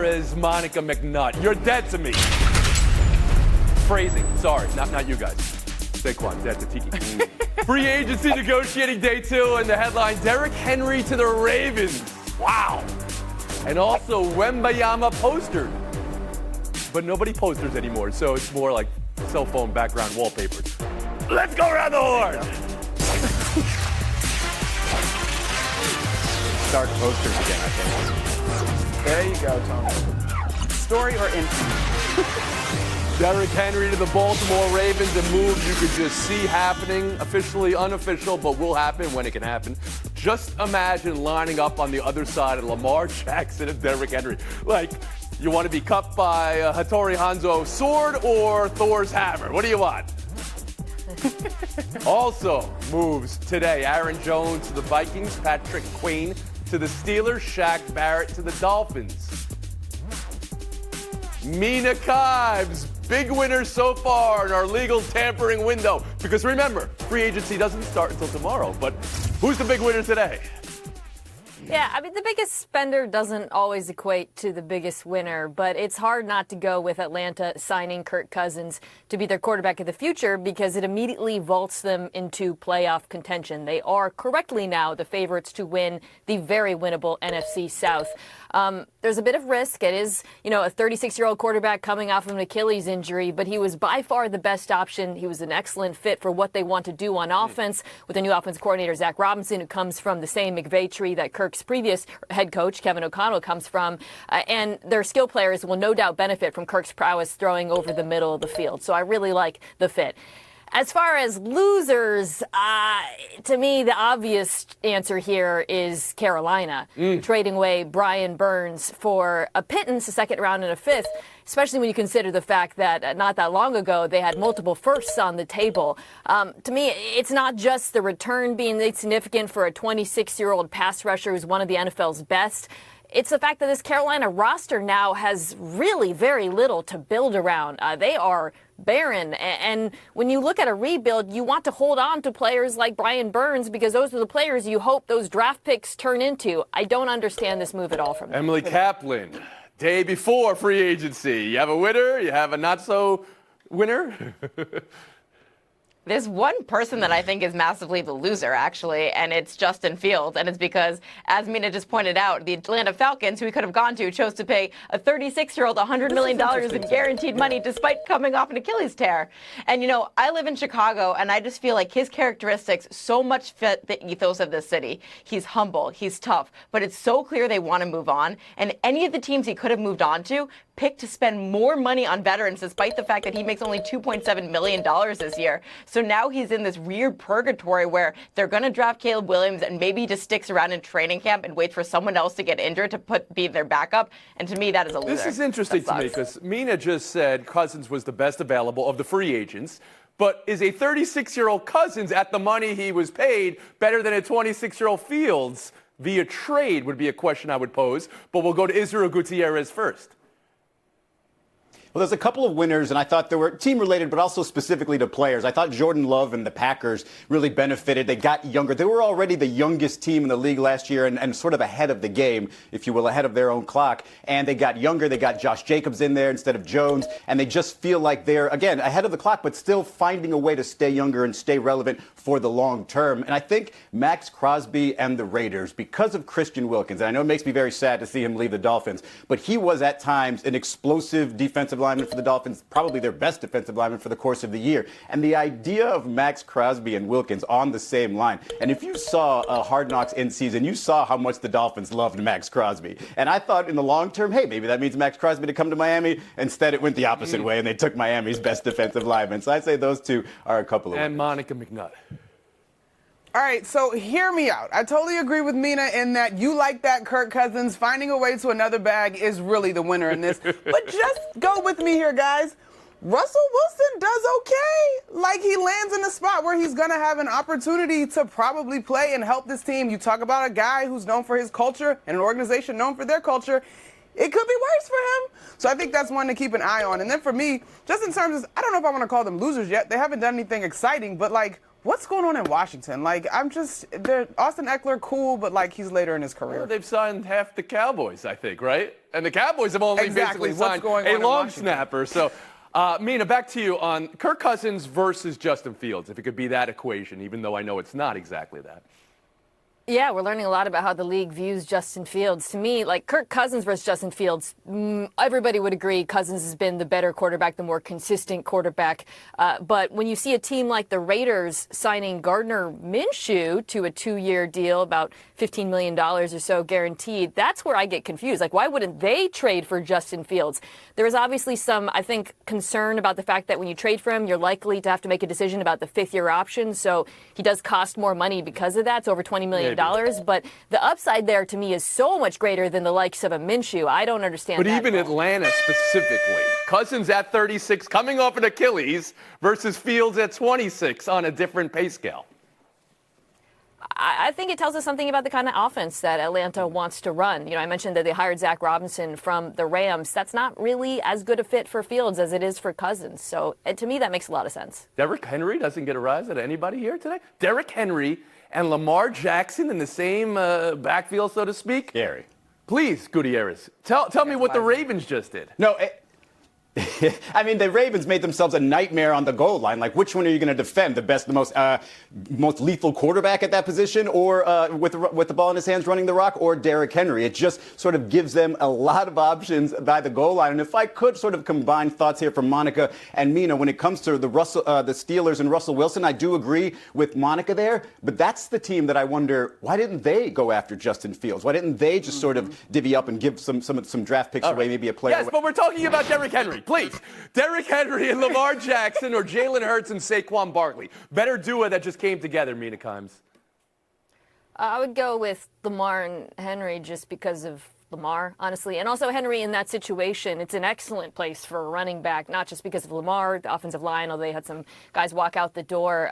Is Monica McNutt. You're dead to me. Phrasing. Sorry, not you guys. Saquon, dead to Tiki. Free agency negotiating day 2, and the headline, Derrick Henry to the Ravens. Wow. And also Wembayama postered. But nobody posters anymore, so it's more like cell phone background wallpapers. Let's go around the horn. Start posters again, I think. There you go, Tony. Story or infamy? Derrick Henry to the Baltimore Ravens, a move you could just see happening, officially, unofficial, but will happen when it can happen. Just imagine lining up on the other side of Lamar Jackson and Derrick Henry. Like, you want to be cut by a Hattori Hanzo sword or Thor's hammer? What do you want? Also, moves today. Aaron Jones to the Vikings, Patrick Queen to the Steelers, Shaq Barrett to the Dolphins. Mina Kimes, big winner so far in our legal tampering window. Because remember, free agency doesn't start until tomorrow. But who's the big winner today? Yeah, I mean, the biggest spender doesn't always equate to the biggest winner, but it's hard not to go with Atlanta signing Kirk Cousins to be their quarterback of the future because it immediately vaults them into playoff contention. They are correctly now the favorites to win the very winnable NFC South. There's a bit of risk. It is, a 36-year-old quarterback coming off of an Achilles injury, but he was by far the best option. He was an excellent fit for what they want to do on offense with a new offense coordinator, Zach Robinson, who comes from the same McVay tree that Kirk's previous head coach, Kevin O'Connell, comes from. And their skill players will no doubt benefit from Kirk's prowess throwing over the middle of the field. So I really like the fit. As far as losers, to me, the obvious answer here is Carolina, trading away Brian Burns for a pittance, a second round and a fifth, especially when you consider the fact that not that long ago they had multiple firsts on the table. To me, it's not just the return being significant for a 26-year-old pass rusher who's one of the NFL's best. It's the fact that this Carolina roster now has really very little to build around. They are barren. And when you look at a rebuild, you want to hold on to players like Brian Burns because those are the players you hope those draft picks turn into. I don't understand this move at all from them. Emily Kaplan, day before free agency. You have a winner, you have a not-so-winner. There's one person that I think is massively the loser, actually, and it's Justin Fields. And it's because, as Mina just pointed out, the Atlanta Falcons, who he could have gone to, chose to pay a 36-year-old $100 million in guaranteed money despite coming off an Achilles tear. And, I live in Chicago, and I just feel like his characteristics so much fit the ethos of this city. He's humble, he's tough, but it's so clear they want to move on. And any of the teams he could have moved on to picked to spend more money on veterans despite the fact that he makes only $2.7 million this year. So now he's in this weird purgatory where they're going to draft Caleb Williams and maybe he just sticks around in training camp and waits for someone else to get injured to be their backup. And to me, that is a loser. This is interesting to me because Mina just said Cousins was the best available of the free agents. But is a 36-year-old Cousins at the money he was paid better than a 26-year-old Fields via trade would be a question I would pose. But we'll go to Israel Gutierrez first. Well, there's a couple of winners, and I thought they were team-related, but also specifically to players. I thought Jordan Love and the Packers really benefited. They got younger. They were already the youngest team in the league last year and sort of ahead of the game, if you will, ahead of their own clock. And they got younger. They got Josh Jacobs in there instead of Jones. And they just feel like they're, again, ahead of the clock, but still finding a way to stay younger and stay relevant for the long term. And I think Max Crosby and the Raiders, because of Christian Wilkins, and I know it makes me very sad to see him leave the Dolphins, but he was at times an explosive defensive lineman for the Dolphins, probably their best defensive lineman for the course of the year. And the idea of Max Crosby and Wilkins on the same line, and if you saw Hard Knocks in season, you saw how much the Dolphins loved Max Crosby. And I thought in the long term, hey, maybe that means Max Crosby to come to Miami. Instead, it went the opposite way, and they took Miami's best defensive lineman. So I'd say those two are a couple of And Monica McNutt. All right, so hear me out. I totally agree with Mina in that you like that Kirk Cousins. Finding a way to another bag is really the winner in this. But just go with me here, guys. Russell Wilson does okay. Like, he lands in a spot where he's going to have an opportunity to probably play and help this team. You talk about a guy who's known for his culture and an organization known for their culture. It could be worse for him. So I think that's one to keep an eye on. And then for me, just in terms of, I don't know if I want to call them losers yet. They haven't done anything exciting, but like, what's going on in Washington? Like, Austin Eckler, cool, but like he's later in his career. Well, they've signed half the Cowboys, I think, right? And the Cowboys have only basically signed a long snapper. So, Mina, back to you on Kirk Cousins versus Justin Fields, if it could be that equation, even though I know it's not exactly that. Yeah, we're learning a lot about how the league views Justin Fields. To me, like Kirk Cousins versus Justin Fields, everybody would agree Cousins has been the better quarterback, the more consistent quarterback. But when you see a team like the Raiders signing Gardner Minshew to a 2-year deal, about $15 million or so guaranteed, that's where I get confused. Like, why wouldn't they trade for Justin Fields? There is obviously some, I think, concern about the fact that when you trade for him, you're likely to have to make a decision about the 5th-year option. So he does cost more money because of that. It's over $20 million. But the upside there to me is so much greater than the likes of a Minshew. I don't understand but that. But even Atlanta specifically, Cousins at 36, coming off an Achilles, versus Fields at 26 on a different pay scale. I think it tells us something about the kind of offense that Atlanta wants to run. You know, I mentioned that they hired Zach Robinson from the Rams. That's not really as good a fit for Fields as it is for Cousins. So to me, that makes a lot of sense. Derrick Henry doesn't get a rise out of anybody here today. Derrick Henry and Lamar Jackson in the same backfield, so to speak. Gary. Please, Gutierrez, tell me what the Ravens just did. No, I mean, the Ravens made themselves a nightmare on the goal line. Like, which one are you going to defend? The best, the most lethal quarterback at that position, or with the ball in his hands running the rock, or Derrick Henry? It just sort of gives them a lot of options by the goal line. And if I could sort of combine thoughts here from Monica and Mina when it comes to the Steelers and Russell Wilson, I do agree with Monica there. But that's the team that I wonder, why didn't they go after Justin Fields? Why didn't they just sort of divvy up and give some draft picks away, maybe a player? Yes, but we're talking about Derrick Henry. Please. Derrick Henry and Lamar Jackson, or Jalen Hurts and Saquon Barkley. Better duo that just came together, Mina Kimes. I would go with Lamar and Henry just because of Lamar, honestly. And also Henry in that situation, it's an excellent place for a running back, not just because of Lamar, the offensive line, although they had some guys walk out the door.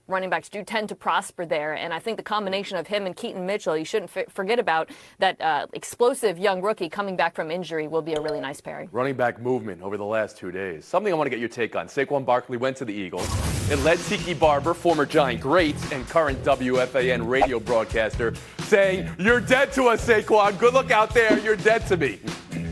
Running backs do tend to prosper there. And I think the combination of him and Keaton Mitchell, you shouldn't forget about that explosive young rookie coming back from injury will be a really nice pairing. Running back movement over the last 2 days. Something I want to get your take on. Saquon Barkley went to the Eagles. It led Tiki Barber, former Giant great and current WFAN radio broadcaster, saying, "You're dead to us, Saquon. Good luck out there. You're dead to me."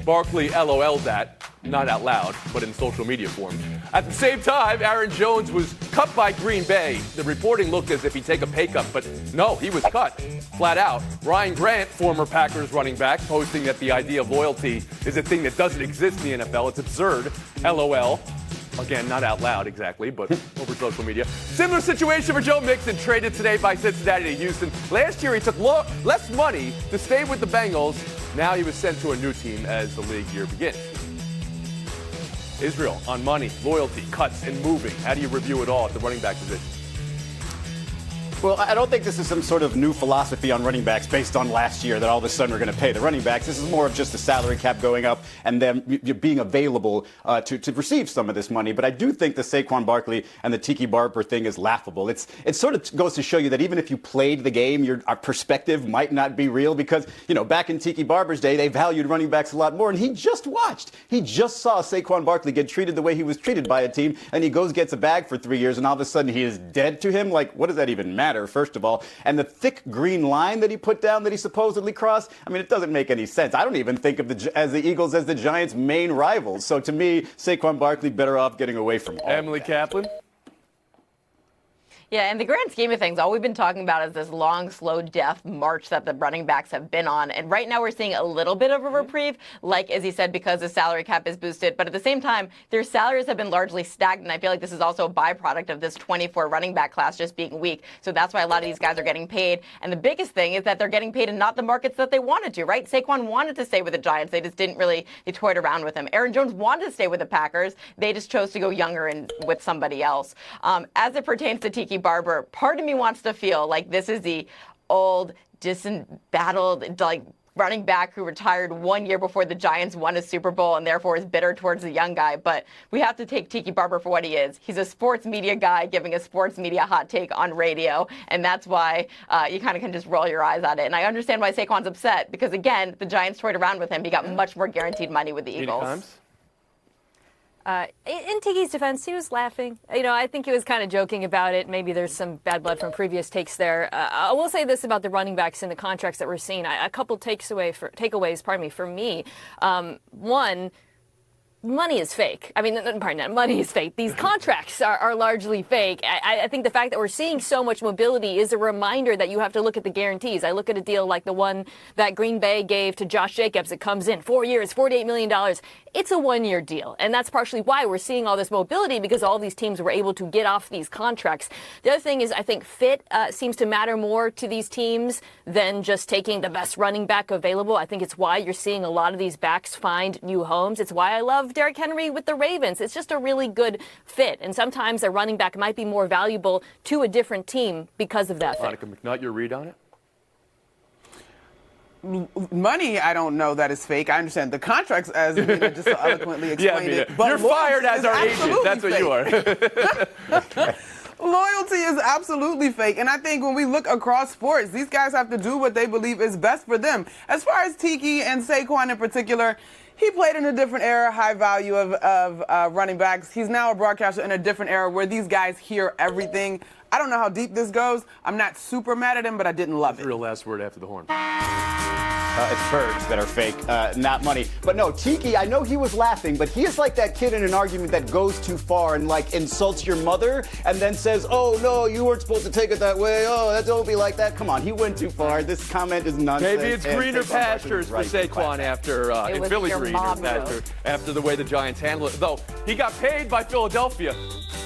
Barkley LOL'd that, not out loud, but in social media form. At the same time, Aaron Jones was cut by Green Bay. The reporting looked as if he'd take a pay cut, but no, he was cut, flat out. Ryan Grant, former Packers running back, posting that the idea of loyalty is a thing that doesn't exist in the NFL. It's absurd. LOL. Again, not out loud exactly, but over social media. Similar situation for Joe Mixon, traded today by Cincinnati to Houston. Last year, he took less money to stay with the Bengals. Now he was sent to a new team as the league year begins. Israel on money, loyalty, cuts, and moving. How do you review it all at the running back position? Well, I don't think this is some sort of new philosophy on running backs based on last year that all of a sudden we're going to pay the running backs. This is more of just the salary cap going up and them being available to receive some of this money. But I do think the Saquon Barkley and the Tiki Barber thing is laughable. It sort of goes to show you that even if you played the game, our perspective might not be real because, back in Tiki Barber's day, they valued running backs a lot more. And he just saw Saquon Barkley get treated the way he was treated by a team. And he gets a bag for 3 years and all of a sudden he is dead to him. Like, what does that even matter? First of all, and the thick green line that he put down that he supposedly crossed, I mean, it doesn't make any sense. I don't even think of the Eagles as the Giants' main rivals. So to me, Saquon Barkley better off getting away from all Emily Kaplan? Yeah, in the grand scheme of things, all we've been talking about is this long, slow death march that the running backs have been on. And right now we're seeing a little bit of a reprieve, like as he said, because the salary cap is boosted. But at the same time, their salaries have been largely stagnant. I feel like this is also a byproduct of this 24 running back class just being weak. So that's why a lot of these guys are getting paid. And the biggest thing is that they're getting paid in not the markets that they wanted to, right? Saquon wanted to stay with the Giants. They just didn't really, they toyed around with him. Aaron Jones wanted to stay with the Packers. They just chose to go younger and with somebody else. As it pertains to Tiki Barber, part of me wants to feel like this is the old, disembattled, running back who retired 1 year before the Giants won a Super Bowl and therefore is bitter towards the young guy. But we have to take Tiki Barber for what he is. He's a sports media guy giving a sports media hot take on radio, and that's why you kind of can just roll your eyes at it. And I understand why Saquon's upset because, again, the Giants toyed around with him. He got much more guaranteed money with the Eagles. In Tiki's defense, he was laughing. I think he was kind of joking about it. Maybe there's some bad blood from previous takes there. I will say this about the running backs and the contracts that we're seeing. A couple takeaways for me. One, money is fake. Money is fake. These contracts are largely fake. I think the fact that we're seeing so much mobility is a reminder that you have to look at the guarantees. I look at a deal like the one that Green Bay gave to Josh Jacobs. It comes in 4 years, $48 million. It's a 1-year deal. And that's partially why we're seeing all this mobility, because all these teams were able to get off these contracts. The other thing is I think fit seems to matter more to these teams than just taking the best running back available. I think it's why you're seeing a lot of these backs find new homes. It's why I love Derrick Henry with the Ravens. It's just a really good fit. And sometimes a running back might be more valuable to a different team because of that fit. Monica McNutt, your read on it? Money, I don't know that is fake. I understand the contracts, as Mina just so eloquently explained it. But you're fired as our agent. That's what you are. Loyalty is absolutely fake. And I think when we look across sports, these guys have to do what they believe is best for them. As far as Tiki and Saquon in particular, he played in a different era, high value of running backs. He's now a broadcaster in a different era where these guys hear everything. I don't know how deep this goes. I'm not super mad at him, but I didn't love it. Real last word after the horn. It's birds that are fake, not money. But no, Tiki, I know he was laughing, but he is like that kid in an argument that goes too far and like insults your mother and then says, oh, no, you weren't supposed to take it that way. Oh, don't be like that. Come on, he went too far. This comment is nonsense. Maybe it's greener pastures for Saquon in Philly greener pastures after the way the Giants handled it. Though he got paid by Philadelphia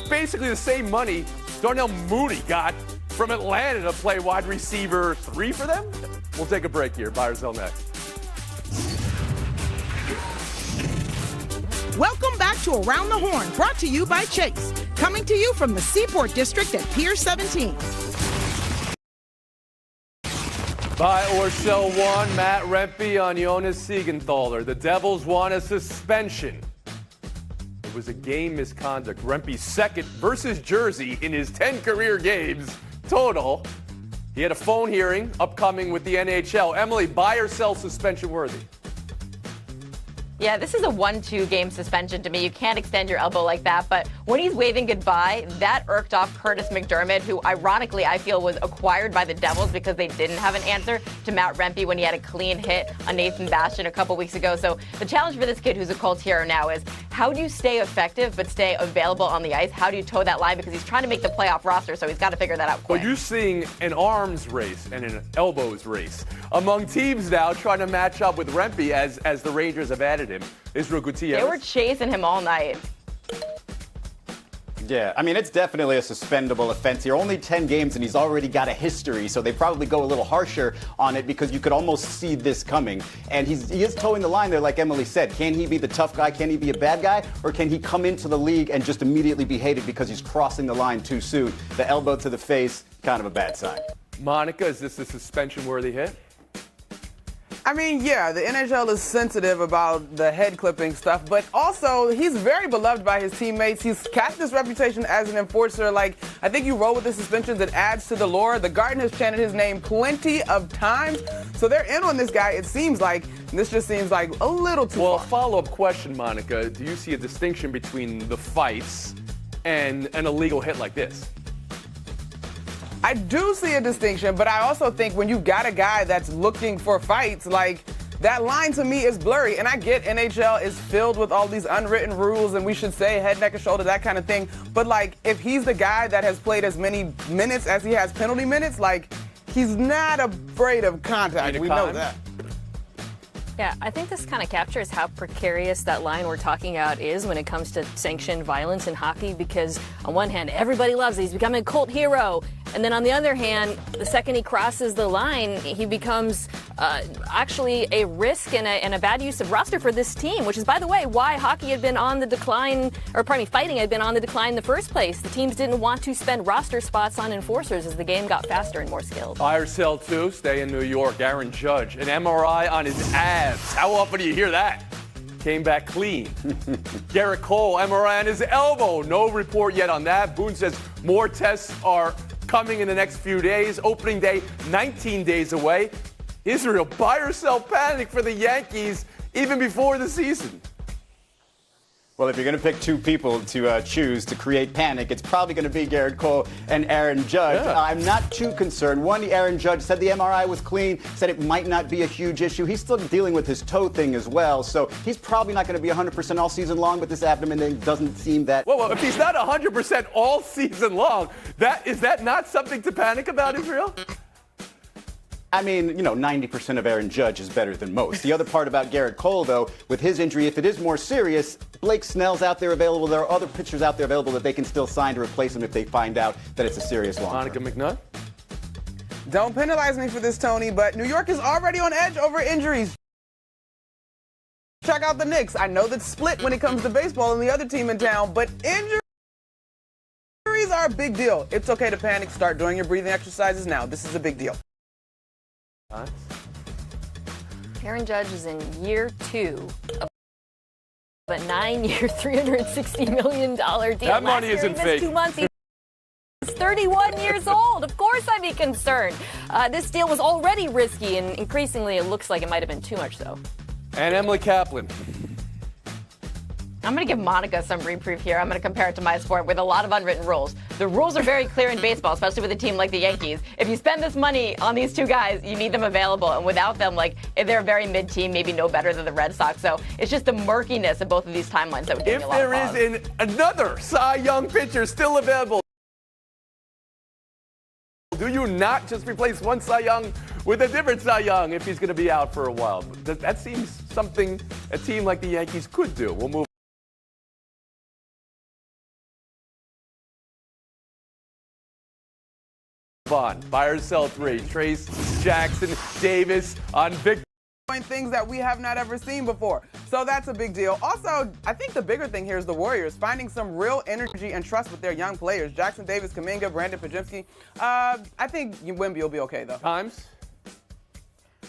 basically the same money Darnell Mooney got from Atlanta to play wide receiver 3 for them. We'll take a break here. Buy or sell next. Welcome back to Around the Horn, brought to you by Chase. Coming to you from the Seaport District at Pier 17. Buy or sell one. Matt Rempe on Jonas Siegenthaler. The Devils want a suspension. It was a game misconduct. Rempe's second versus Jersey in his 10 career games total. He had a phone hearing upcoming with the NHL. Emily, buy or sell suspension worthy? Yeah, this is a 1-2 game suspension to me. You can't extend your elbow like that. But when he's waving goodbye, that irked off Curtis McDermott, who ironically I feel was acquired by the Devils because they didn't have an answer to Matt Rempe when he had a clean hit on Nathan Bastian a couple weeks ago. So the challenge for this kid who's a Colts hero now is how do you stay effective but stay available on the ice? How do you toe that line? Because he's trying to make the playoff roster, so he's got to figure that out quick. Well, you're seeing an arms race and an elbows race among teams now trying to match up with Rempe as the Rangers have added him. Israel Gutierrez. They were chasing him all night. Yeah, I mean, it's definitely a suspendable offense here. Only 10 games, and he's already got a history, so they probably go a little harsher on it because you could almost see this coming. And he is towing the line there, like Emily said. Can he be the tough guy? Can he be a bad guy? Or can he come into the league and just immediately be hated because he's crossing the line too soon? The elbow to the face, kind of a bad sign. Monica, is this a suspension-worthy hit? I mean, yeah, the NHL is sensitive about the head clipping stuff, but also he's very beloved by his teammates. He's cast this reputation as an enforcer. Like, I think you roll with the suspensions, it adds to the lore. The Garden has chanted his name plenty of times, so they're in on this guy, it seems like. And this just seems like a little too Well, far. follow-up question, Monica. Do you see a distinction between the fights and an illegal hit like this? I do see a distinction, but I also think when you've got a guy that's looking for fights, like, that line to me is blurry. And I get NHL is filled with all these unwritten rules and we should say head, neck, and shoulder, that kind of thing. But, like, if he's the guy that has played as many minutes as he has penalty minutes, like, he's not afraid of contact. We know that. Yeah, I think this kind of captures how precarious that line we're talking about is when it comes to sanctioned violence in hockey, because on one hand, everybody loves it. He's becoming a cult hero. And then on the other hand, the second he crosses the line, he becomes actually a risk and a bad use of roster for this team, which is, by the way, why hockey had been on the decline, or pardon me, fighting had been on the decline in the first place. The teams didn't want to spend roster spots on enforcers as the game got faster and more skilled. Buy or sell two, stay in New York. Aaron Judge, an MRI on his abs. How often do you hear that? Came back clean. Garrett Cole, MRI on his elbow. No report yet on that. Boone says more tests are coming in the next few days. Opening day, 19 days away. Israel, buy or sell panic for the Yankees even before the season? Well, if you're going to pick two people to choose to create panic, it's probably going to be Garrett Cole and Aaron Judge. Yeah. I'm not too concerned. One, Aaron Judge said the MRI was clean, said it might not be a huge issue. He's still dealing with his toe thing as well, so he's probably not going to be 100% all season long, but this abdomen thing doesn't seem that... Well, if he's not 100% all season long, is that not something to panic about, Israel? I mean, 90% of Aaron Judge is better than most. The other part about Garrett Cole, though, with his injury, if it is more serious, Blake Snell's out there available. There are other pitchers out there available that they can still sign to replace him if they find out that it's a serious long Monica McNutt? Don't penalize me for this, Tony, but New York is already on edge over injuries. Check out the Knicks. I know that's split when it comes to baseball and the other team in town, but injuries are a big deal. It's okay to panic. Start doing your breathing exercises now. This is a big deal. Aaron Judge is in year 2 of a 9-year, $360 million deal. That money Last year, isn't he missed fake. 2 months. He's 31 years old. Of course I'd be concerned. This deal was already risky, and increasingly it looks like it might have been too much so. And Emily Kaplan. I'm going to give Monica some reprieve here. I'm going to compare it to my sport with a lot of unwritten rules. The rules are very clear in baseball, especially with a team like the Yankees. If you spend this money on these two guys, you need them available. And without them, they're a very mid-team, maybe no better than the Red Sox. So it's just the murkiness of both of these timelines that would give me a If lot of there pause. is another Cy Young pitcher still available, do you not just replace one Cy Young with a different Cy Young if he's going to be out for a while? That seems something a team like the Yankees could do. We'll move on. Buy or sell 3. Trace Jackson Davis on Victor. Things that we have not ever seen before. So that's a big deal. Also, I think the bigger thing here is the Warriors finding some real energy and trust with their young players. Jackson Davis, Kuminga, Brandon Pajemski. I think Wemby will be okay, though. Times.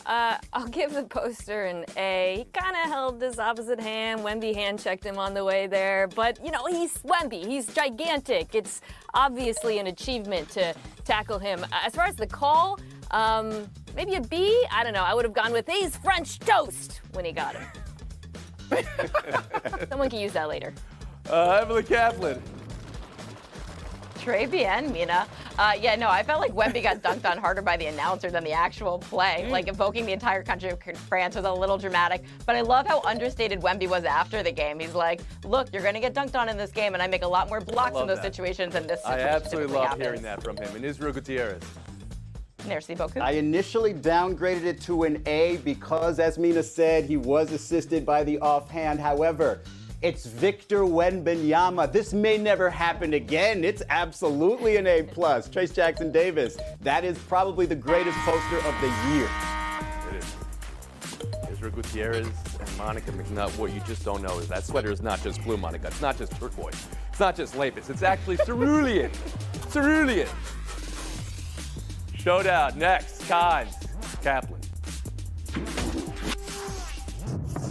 I'll give the poster an A. He kind of held his opposite hand. Wemby hand checked him on the way there. But, he's Wemby. He's gigantic. It's obviously an achievement to tackle him. As far as the call, maybe a B? I don't know. I would have gone with he's French toast when he got him. Someone can use that later. Emily Kaplan. Trey Bien, Mina. I felt like Wemby got dunked on harder by the announcer than the actual play. Invoking the entire country of France was a little dramatic. But I love how understated Wemby was after the game. He's like, look, you're going to get dunked on in this game, and I make a lot more blocks in those situations than this situation I absolutely typically love happens. hearing that from him. And Israel Gutierrez. Merci beaucoup. I initially downgraded it to an A because, as Mina said, he was assisted by the offhand. However, it's Victor Wembanyama. This may never happen again. It's absolutely an A+. Trace Jackson Davis. That is probably the greatest poster of the year. It is. Israel Gutierrez and Monica McNutt. What you just don't know is that sweater is not just blue, Monica. It's not just turquoise. It's not just lapis. It's actually cerulean. Cerulean. Showdown next. Kynes, Kaplan.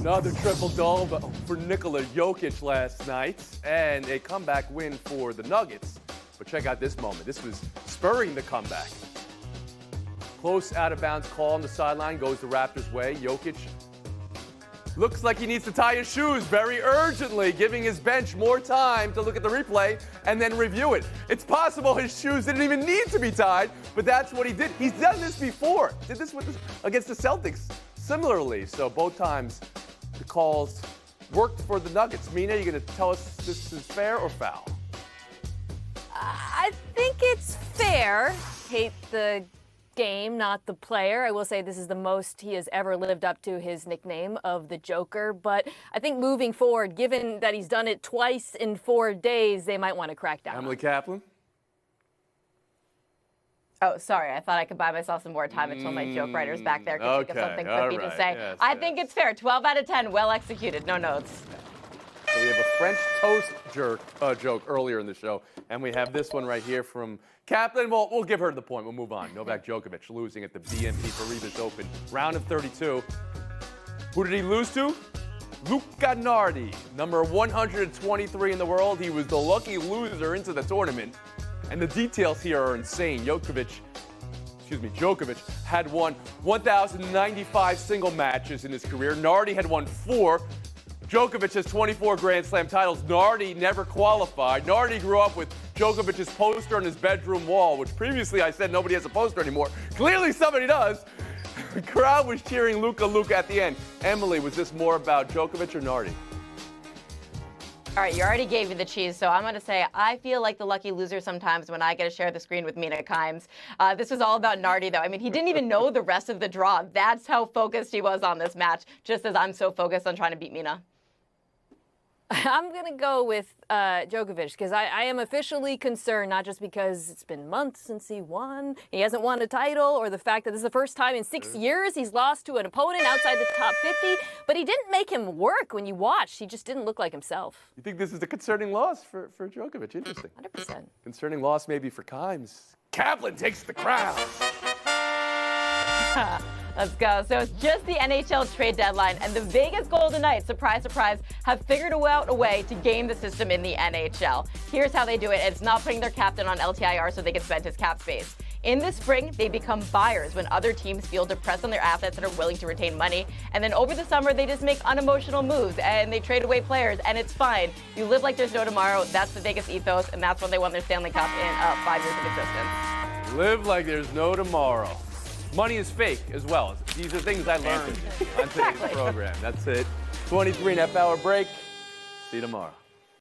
Another triple-double for Nikola Jokic last night, and a comeback win for the Nuggets. But check out this moment. This was spurring the comeback. Close out-of-bounds call on the sideline goes the Raptors' way. Jokic looks like he needs to tie his shoes very urgently, giving his bench more time to look at the replay and then review it. It's possible his shoes didn't even need to be tied, but that's what he did. He's done this before. Did this against the Celtics similarly. So both times the calls worked for the Nuggets. Mina, you going to tell us this is fair or foul? I think it's fair. Hate the game, not the player. I will say this is the most he has ever lived up to his nickname of the Joker. But I think moving forward, given that he's done it twice in 4 days, they might want to crack down. Emily Kaplan? Oh, sorry. I thought I could buy myself some more time until my joke writers back there could think of something quippy to say. Yes, I think it's fair. 12 out of 10. Well executed. No notes. So we have a French toast joke earlier in the show, and we have this one right here from Kaplan. Well, we'll give her the point. We'll move on. Novak Djokovic losing at the BNP Paribas Open, round of 32. Who did he lose to? Luca Nardi, number 123 in the world. He was the lucky loser into the tournament. And the details here are insane. Djokovic had won 1,095 single matches in his career. Nardi had won 4. Djokovic has 24 Grand Slam titles. Nardi never qualified. Nardi grew up with Djokovic's poster on his bedroom wall, which previously I said nobody has a poster anymore. Clearly somebody does. The crowd was cheering Luka at the end. Emily, was this more about Djokovic or Nardi? All right, you already gave me the cheese, so I'm going to say I feel like the lucky loser sometimes when I get to share the screen with Mina Kimes. This was all about Nardi, though. I mean, he didn't even know the rest of the draw. That's how focused he was on this match, just as I'm so focused on trying to beat Mina. I'm going to go with Djokovic because I am officially concerned, not just because it's been months since he won, he hasn't won a title, or the fact that this is the first time in 6 years he's lost to an opponent outside the top 50, but he didn't make him work when you watched. He just didn't look like himself. You think this is a concerning loss for Djokovic? Interesting. 100%. Concerning loss maybe for Kimes. Kaplan takes the crown. Let's go. So it's just the NHL trade deadline, and the Vegas Golden Knights, surprise, surprise, have figured out a way to game the system in the NHL. Here's how they do it. It's not putting their captain on LTIR so they can spend his cap space. In the spring, they become buyers when other teams feel depressed on their assets and are willing to retain money. And then over the summer, they just make unemotional moves and they trade away players, and it's fine. You live like there's no tomorrow. That's the Vegas ethos, and that's when they won their Stanley Cup in 5 years of existence. Live like there's no tomorrow. Money is fake as well. These are things I learned on today's program. That's it. 23.5 hour break. See you tomorrow.